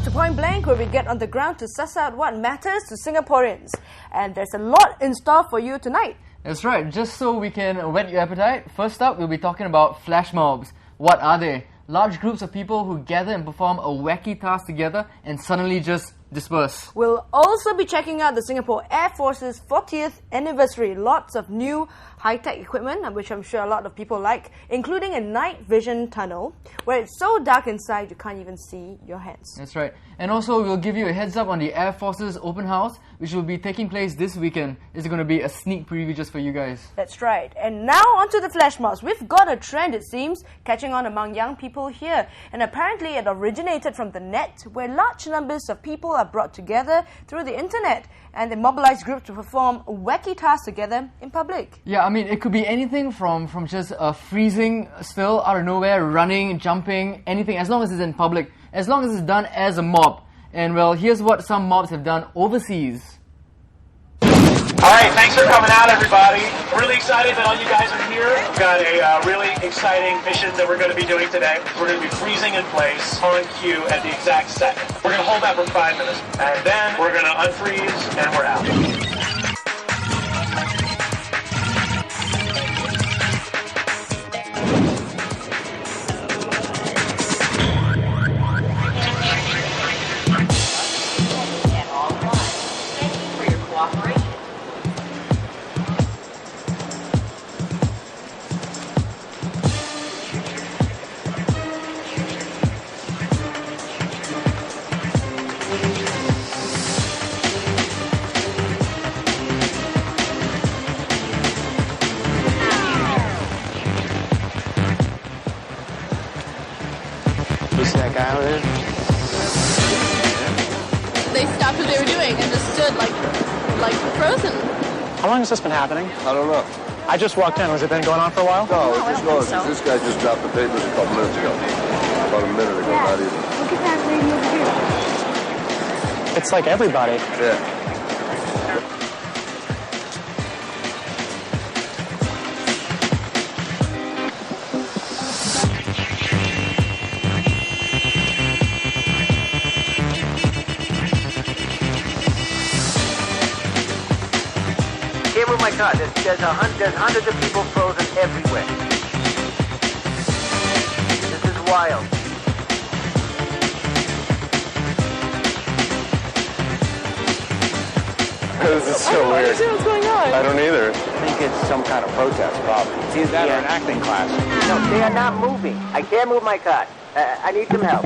to Point Blank, where we get on the ground to suss out what matters to Singaporeans. And there's a lot in store for you tonight. That's right, just so we can whet your appetite, first up we'll be talking about flash mobs. What are they? Large groups of people who gather and perform a wacky task together and suddenly just disperse. We'll also be checking out the Singapore Air Force's 40th anniversary. Lots of new high-tech equipment, which I'm sure a lot of people like, including a night vision tunnel where it's so dark inside you can't even see your hands. That's right. And also we'll give you a heads up on the Air Force's open house, which will be taking place this weekend. It's going to be a sneak preview just for you guys. That's right. And now onto the flash mobs. We've got a trend, it seems, catching on among young people here. And apparently it originated from the net, where large numbers of people are brought together through the internet, and they mobilize groups to perform wacky tasks together in public. Yeah, I mean, it could be anything from just freezing still out of nowhere, running, jumping, anything, as long as it's in public, as long as it's done as a mob. And well, here's what some mobs have done overseas. Alright, thanks for coming out, everybody. Really excited that all you guys are here. We've got a really exciting mission that we're going to be doing today. We're going to be freezing in place on cue at the exact second. We're going to hold that for 5 minutes, and then we're going to unfreeze, and we're out. That guy over there? They stopped what they were doing and just stood like frozen. How long has this been happening? I don't know. I just walked in. Has it been going on for a while? No, I just don't think noticed. so. This guy just dropped the papers a couple minutes ago. About a minute ago, not even. Look at that lady over here. It's like everybody. Yeah. Here with my car. There's hundreds of people frozen everywhere. This is wild. This is so weird. I don't understand what's going on. I don't either. I think it's some kind of protest, probably. It's either that or an acting class. No, they are not moving. I can't move my car. I need some help.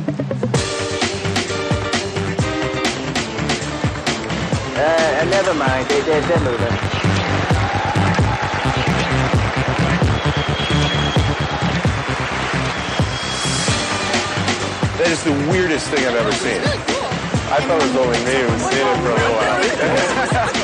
Never mind. They're moving. That is the weirdest thing I've ever seen. Really cool. I thought it was only me who was seeing it for a little while.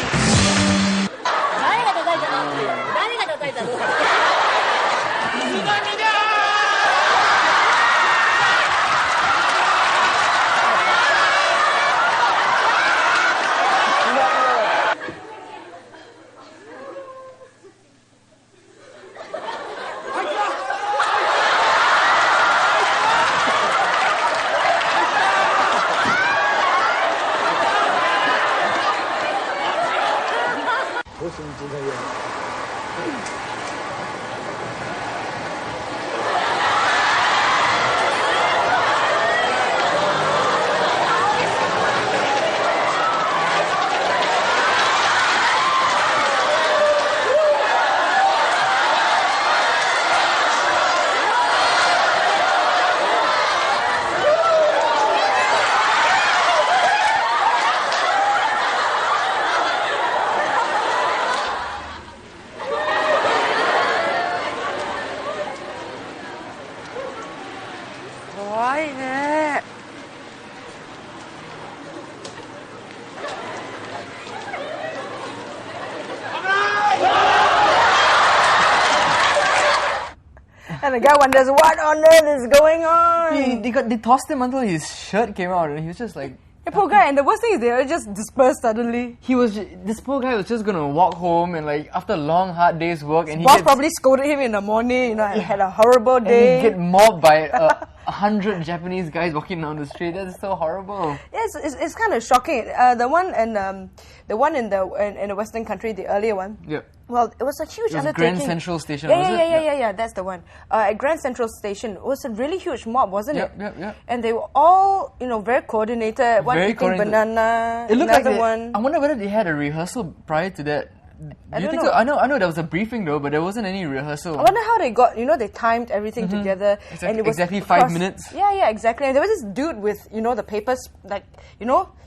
And the guy wonders, what on earth is going on? They tossed him until his shirt came out and he was just like... The poor guy, and the worst thing is they were just dispersed suddenly. This poor guy was just gonna walk home and like after a long hard day's work, and Boss probably scolded him in the morning. You know, and had a horrible day. And he'd get mobbed by 100 Japanese guys walking down the street. That's so horrible. Yes, it's kind of shocking. The one in the Western country, the earlier one. Yep. Well, it was a huge undertaking. Grand Central Station, was it? Yeah, that's the one. At Grand Central Station, it was a really huge mob, wasn't it? Yep. And they were all, very coordinated. One Very eating coordinated. banana, It looked another like one. I wonder whether they had a rehearsal prior to that. Do you think so? I know there was a briefing though, but there wasn't any rehearsal. I wonder how they got, they timed everything together. Exactly, And it was exactly 5 minutes. Yeah, exactly. And there was this dude with, the papers, like,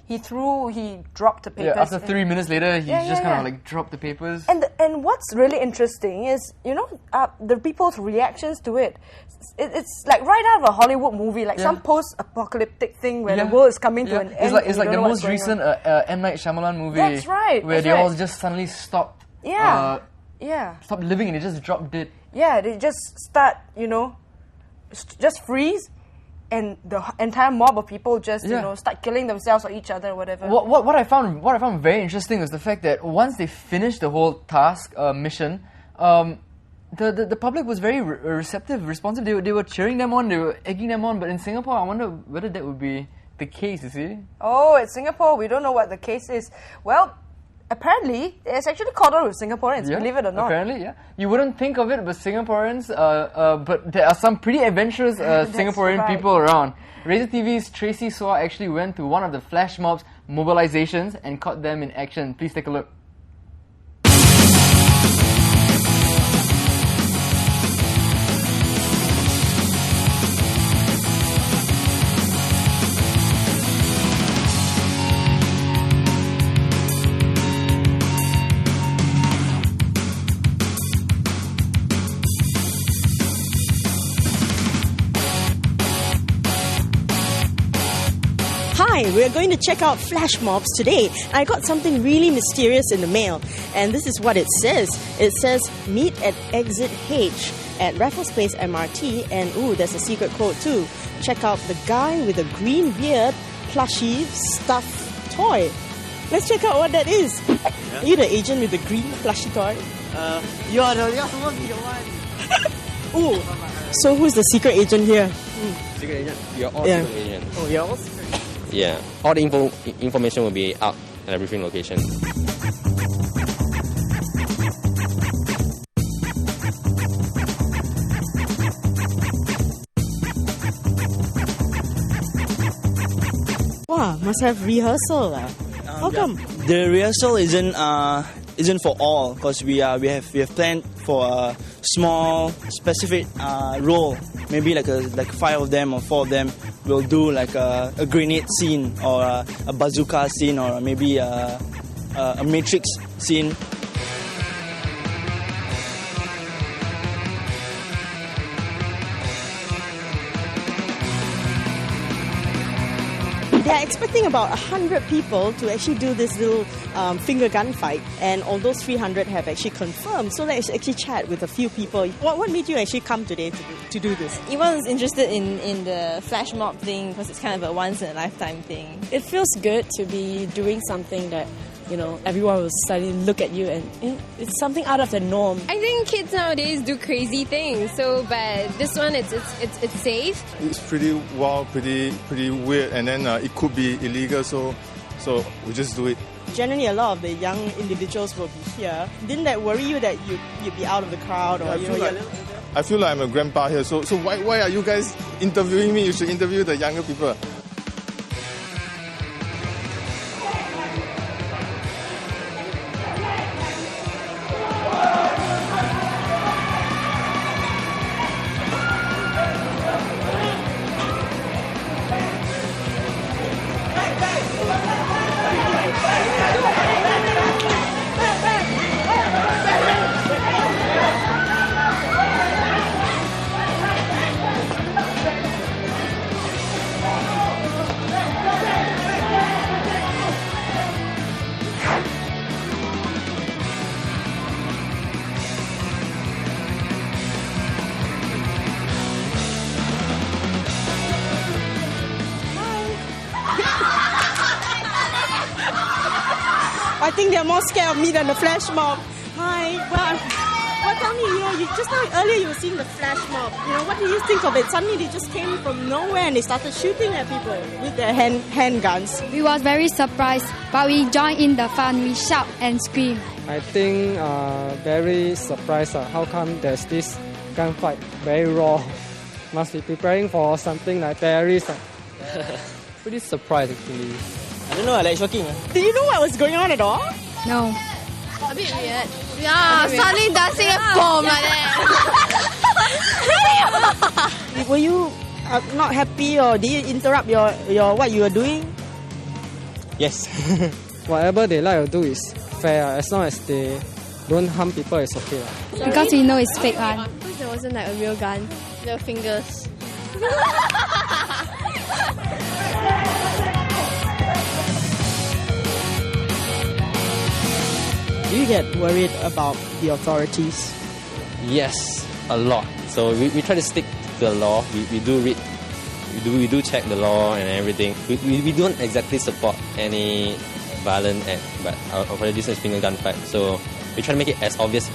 he dropped the papers. Yeah, after 3 minutes later, he just kind of yeah. like dropped the papers. And what's really interesting is, the people's reactions to it. It's like right out of a Hollywood movie, like some post-apocalyptic thing where the world is coming to an end. It's like the most recent M. Night Shyamalan movie. That's right. Where they all just suddenly stopped. Stopped living and they just dropped dead. Yeah, they just start, just freeze. And the entire mob of people just, start killing themselves or each other or whatever. What I found very interesting was the fact that once they finished the whole task mission, the public was very receptive, responsive. They were cheering them on, they were egging them on. But in Singapore, I wonder whether that would be the case. You see? Oh, in Singapore, we don't know what the case is. Well, apparently, it's actually caught on with Singaporeans, believe it or not. Apparently, yeah. You wouldn't think of it, but Singaporeans, but there are some pretty adventurous Singaporean people around. Razor TV's Tracy Swa actually went to one of the flash mob's mobilizations and caught them in action. Please take a look. Hi, we're going to check out flash mobs today. I got something really mysterious in the mail, and this is what it says. It says, meet at exit H at Raffles Place MRT, and there's a secret code too. Check out the guy with a green beard plushie stuffed toy. Let's check out what that is. Are you the agent with the green plushie toy? You're supposed to be the one. Ooh, so who's the secret agent here? Secret agent? You're all secret agent. Oh, you're all secret. Yeah, all the information will be out at a briefing location. Wow, must have rehearsal. How come? The rehearsal isn't for all, because we have planned for a small specific role. Maybe like 5 of them or 4 of them will do like a grenade scene or a bazooka scene or maybe a matrix scene. They are expecting about 100 people to actually do this little finger gun fight, and all those 300 have actually confirmed. So let's actually chat with a few people. What made you actually come today to do this? Evon was interested in the flash mob thing because it's kind of a once-in-a-lifetime thing. It feels good to be doing something that, everyone will suddenly look at you, and it's something out of the norm. I think kids nowadays do crazy things, but this one it's safe. It's pretty wild, pretty weird, and then it could be illegal, so we just do it. Generally, a lot of the young individuals will be here. Didn't that worry you that you'd be out of the crowd, or I feel like I'm a grandpa here, so why are you guys interviewing me? You should interview the younger people. I think they're more scared of me than the flash mob. Hi, well, tell me, you just now earlier you were seeing the flash mob. What do you think of it? Suddenly they just came from nowhere and they started shooting at people with their handguns. We was very surprised, but we joined in the fun. We shout and scream. I think very surprised. How come there's this gunfight? Very raw. Must be preparing for something like terrorists. Pretty surprised actually. I don't know, like shocking. Did you know what was going on at all? No. A bit weird. Yeah, suddenly dancing a bomb like that. Were you not happy, or did you interrupt your what you were doing? Yes. Whatever they like to do is fair. As long as they don't harm people, it's okay. Because we know it's fake one. There wasn't like a real gun. The fingers. Do you get worried about the authorities? Yes, a lot. So we try to stick to the law. We do read, we do check the law and everything. We don't exactly support any violent act, but our religion is finger gunfight. So we try to make it as obvious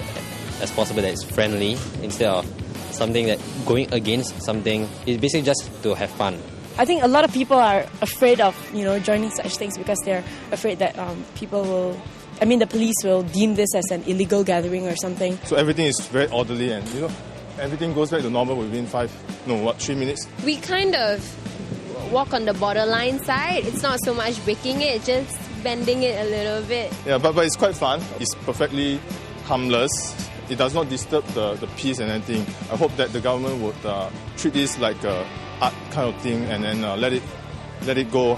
as possible that it's friendly instead of something that going against something. It's basically just to have fun. I think a lot of people are afraid of joining such things because they're afraid that the police will deem this as an illegal gathering or something. So everything is very orderly and everything goes back to normal within 3 minutes? We kind of walk on the borderline side. It's not so much breaking it, just bending it a little bit. Yeah, but it's quite fun. It's perfectly harmless. It does not disturb the peace and anything. I hope that the government would treat this like a art kind of thing and then let it go.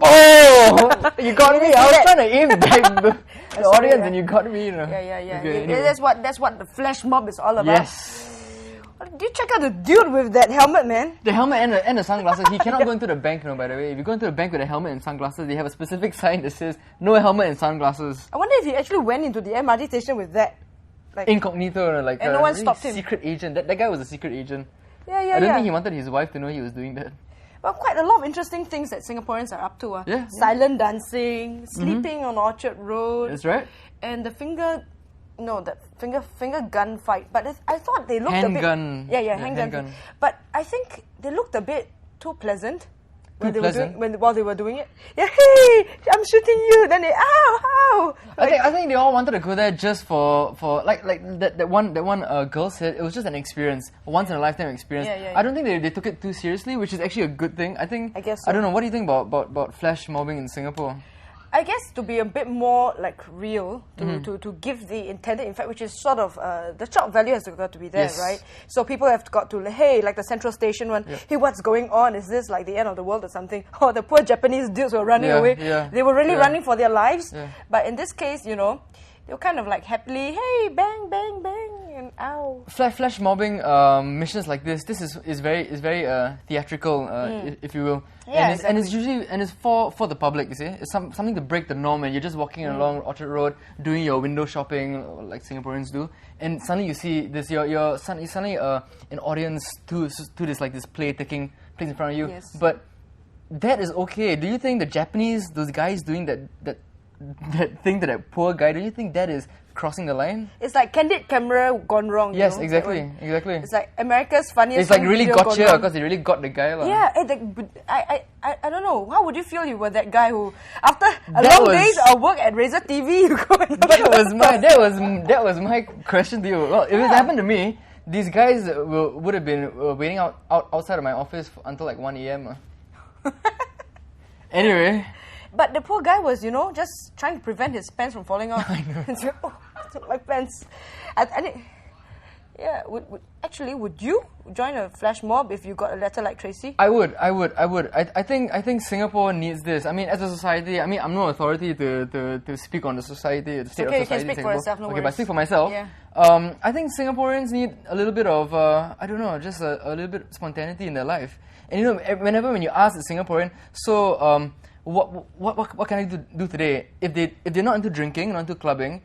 Oh! You got me. I was trying to aim back the audience and you got me. Yeah. Okay, anyway. That's what the flash mob is all about. Yes. Do you check out the dude with that helmet, man? The helmet and the sunglasses. He cannot go into the bank, by the way. If you go into the bank with a helmet and sunglasses, they have a specific sign that says, no helmet and sunglasses. I wonder if he actually went into the MRT station with that. Incognito, like and a no one really stopped him. Secret agent. That guy was a secret agent. Yeah. I don't think he wanted his wife to know he was doing that. Well, quite a lot of interesting things that Singaporeans are up to. Yeah. Silent dancing, sleeping on Orchard Road. That's right. And the finger gun fight. But I thought they looked handgun. a bit... Yeah, handgun. But I think they looked a bit too pleasant. While they were doing it. Yeah, hey, I'm shooting you. Then they, ow. I think they all wanted to go there just for like that one girl said it was just an experience, a once in a lifetime experience. Yeah. I don't think they took it too seriously, which is actually a good thing. I guess so. I don't know. What do you think about flash mobbing in Singapore? I guess to be a bit more like real, to give the intended effect, which is sort of the shock value has got to be there, Yes. right? So people have got to, hey, like the Central Station one, hey, what's going on? Is this like the end of the world or something? Oh, the poor Japanese dudes were running away. Yeah. They were really running for their lives. Yeah. But in this case, they were kind of like happily, hey, bang, bang, bang, and ow. Flash mobbing missions like this is very theatrical, if you will. Yeah, and it's usually for the public. You see, it's something to break the norm. And you're just walking along Orchard Road, doing your window shopping like Singaporeans do, and suddenly you see this. You're suddenly an audience to this like this play taking place in front of you. Yes. But that is okay. Do you think the Japanese, those guys doing that thing to that poor guy, do you think that is crossing the line? It's like candid camera gone wrong. Yes, exactly. It's like America's funniest. It's like really video gotcha because they really got the guy. Yeah, I don't know. How would you feel you were that guy who, after long days of work at Razor TV, you go and that was my question to you. Well, if it happened to me, these guys would have been waiting outside of my office until like 1 a.m. Anyway. But the poor guy was, just trying to prevent his pants from falling off. I know. My pants. Would you join a flash mob if you got a letter like Tracy? I would. I think Singapore needs this. I mean, as a society, I'm no authority to speak on the society, the state of society. You can speak for yourself, no worries. But I speak for myself. Yeah. I think Singaporeans need a little bit of, just a little bit of spontaneity in their life. And when you ask a Singaporean, so what can I do today? If they're not into drinking, not into clubbing,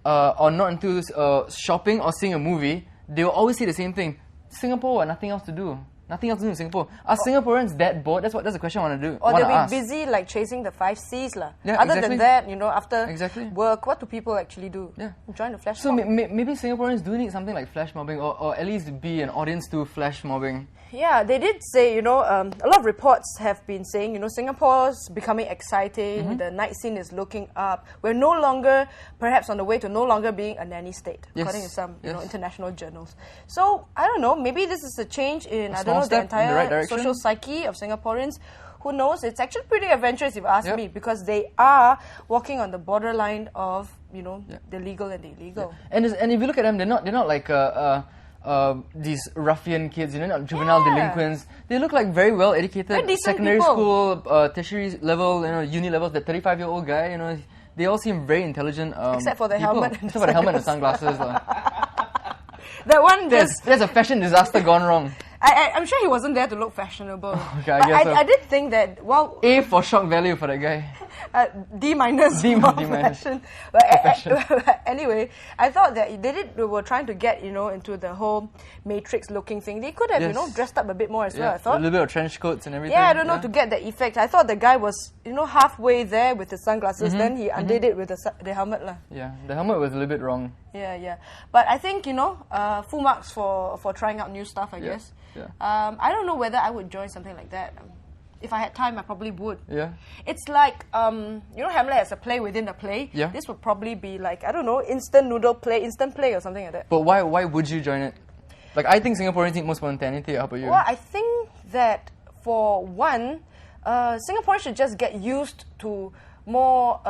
or not into shopping or seeing a movie, they will always say the same thing. Singapore, nothing else to do. Nothing else to do in Singapore. Are Singaporeans that bored? That's the question I want to do. Or wanna they'll ask. be busy like chasing the 5 C's lah. Yeah, Other exactly. than that, you know, after Exactly. work, what do people actually do? Yeah. Join the flash So mob. maybe Singaporeans do need something like flash mobbing, or at least be an audience to flash mobbing. Yeah, they did say, you know, a lot of reports have been saying, you know, Singapore's becoming exciting, the night scene is looking up. We're no longer, perhaps on the way to no longer being a nanny state, Yes, according to some, you know, yes. international journals. So, I don't know, maybe this is a change in, I don't small know, the step in the entire right direction. social psyche of Singaporeans. Who knows? It's actually pretty adventurous if you ask me, because they are walking on the borderline of, you know, the legal and the illegal. And if you look at them, they're not like these ruffian kids, you know, not juvenile delinquents. They look like very well educated, Very decent secondary people. school, tertiary level, you know, uni level. The 35-year-old guy, you know, they all seem very intelligent. Except for the people. helmet and Except for the helmet and sunglasses. That one just... There's a fashion disaster gone wrong. I'm sure he wasn't there to look fashionable. Okay, I But guess so. I did think that, well... A for shock value for that guy. D minus D for minus. fashion. For fashion. Anyway, I thought that they were trying to get, you know, into the whole Matrix looking thing. They could have, you Yes. know, dressed up a bit more as well, I A thought. little bit of trench coats and everything. Yeah, I don't know, to get the effect. I thought the guy was, you know, halfway there with the sunglasses, then he undid it with the helmet lah. Yeah, the helmet was a little bit wrong. Yeah. But I think, you know, full marks for trying out new stuff, I guess. Yeah. I don't know whether I would join something like that. If I had time, I probably would. Yeah. It's like, you know, Hamlet has a play within a play. Yeah. This would probably be like, I don't know, instant play or something like that. But why would you join it? Like, I think Singaporeans need more spontaneity. How about you? Well, I think that for one, Singaporeans should just get used to more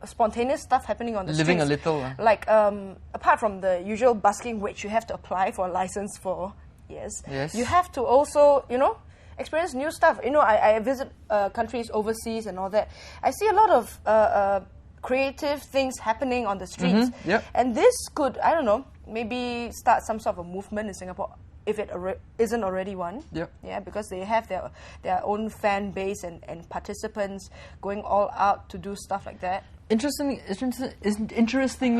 spontaneous stuff happening on the Living streets. a little. Like, apart from the usual busking, which you have to apply for a license for, yes. You have to also, you know, experience new stuff. You know, I visit countries overseas and all that. I see a lot of creative things happening on the streets. Yep. And this could, I don't know, maybe start some sort of a movement in Singapore, if it isn't already one. Yep. Yeah, because they have their own fan base and participants going all out to do stuff like that. Interestingly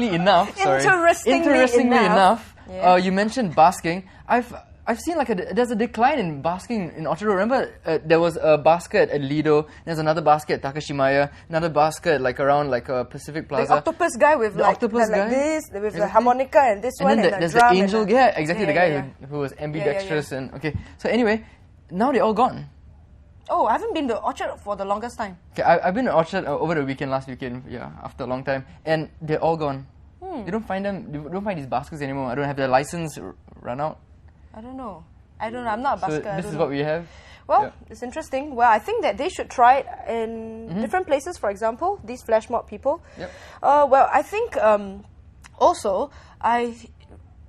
enough, Interestingly enough, yeah. You mentioned basking. I've seen like there's a decline in basking in Orchard Road. Remember, there was a basket at Lido. There's another basket at Takashimaya. Another basket like around like Pacific Plaza. The octopus guy with the like, octopus like guy? this, with Exactly. the harmonica and this one, then and the there's drum. the angel. And Yeah, exactly. Yeah, the guy yeah. who was ambidextrous Yeah. and okay. So anyway, now they're all gone. Oh, I haven't been to Orchard for the longest time. Okay, I've been to Orchard over the weekend, last weekend. Yeah, after a long time, and they're all gone. You don't find them. You don't find these baskets anymore. I don't have their license run out. I don't know. I'm not a busker. So this is what we have. Well, Yeah. it's interesting. Well, I think that they should try it in different places. For example, these flash mob people. Yep. Well, I think also I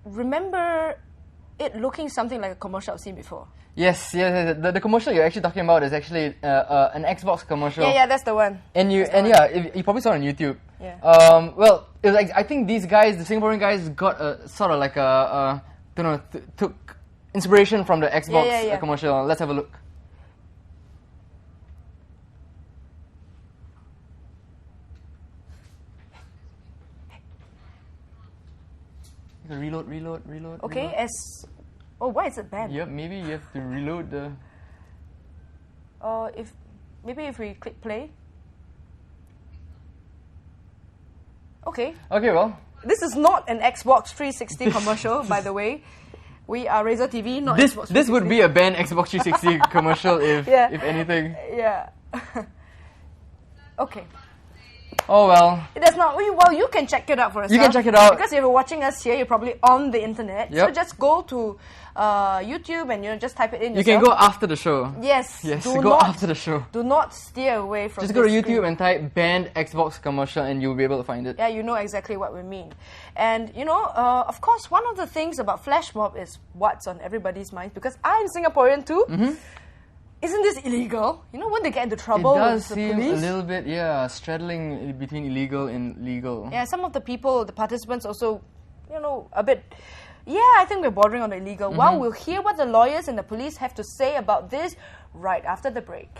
remember it looking something like a commercial I've seen before. Yes. The commercial you're actually talking about is actually an Xbox commercial. Yeah, that's the one. And you probably saw it on YouTube. Yeah. Well, it was like, I think these guys, the Singaporean guys, got a sort of like took inspiration from the Xbox commercial. Let's have a look. Reload. Okay, reload. why is it banned? Yep, maybe you have to reload the... If we click play. Okay. Okay, well. This is not an Xbox 360 commercial, by the way. We are Razer TV, not Xbox 360. This would be a banned Xbox 360 commercial if anything. Yeah. Okay. Oh well. It does not. Well, you can check it out for yourself. You can check it out. Because if you're watching us here, you're probably on the internet. Yep. So just go to YouTube and just type it in You yourself. can go after the show. Yes. Go after the show. Do not steer away from Just go to this YouTube screen. and type banned Xbox commercial and you'll be able to find it. Yeah, you know exactly what we mean. And, of course, one of the things about Flash Mob is what's on everybody's mind. Because I'm Singaporean too. Mm-hmm. Isn't this illegal? When they get into trouble It does with the seem police? a little bit, straddling between illegal and legal. Yeah, some of the people, the participants also, a bit... Yeah, I think we're bordering on the illegal. Well, we'll hear what the lawyers and the police have to say about this right after the break.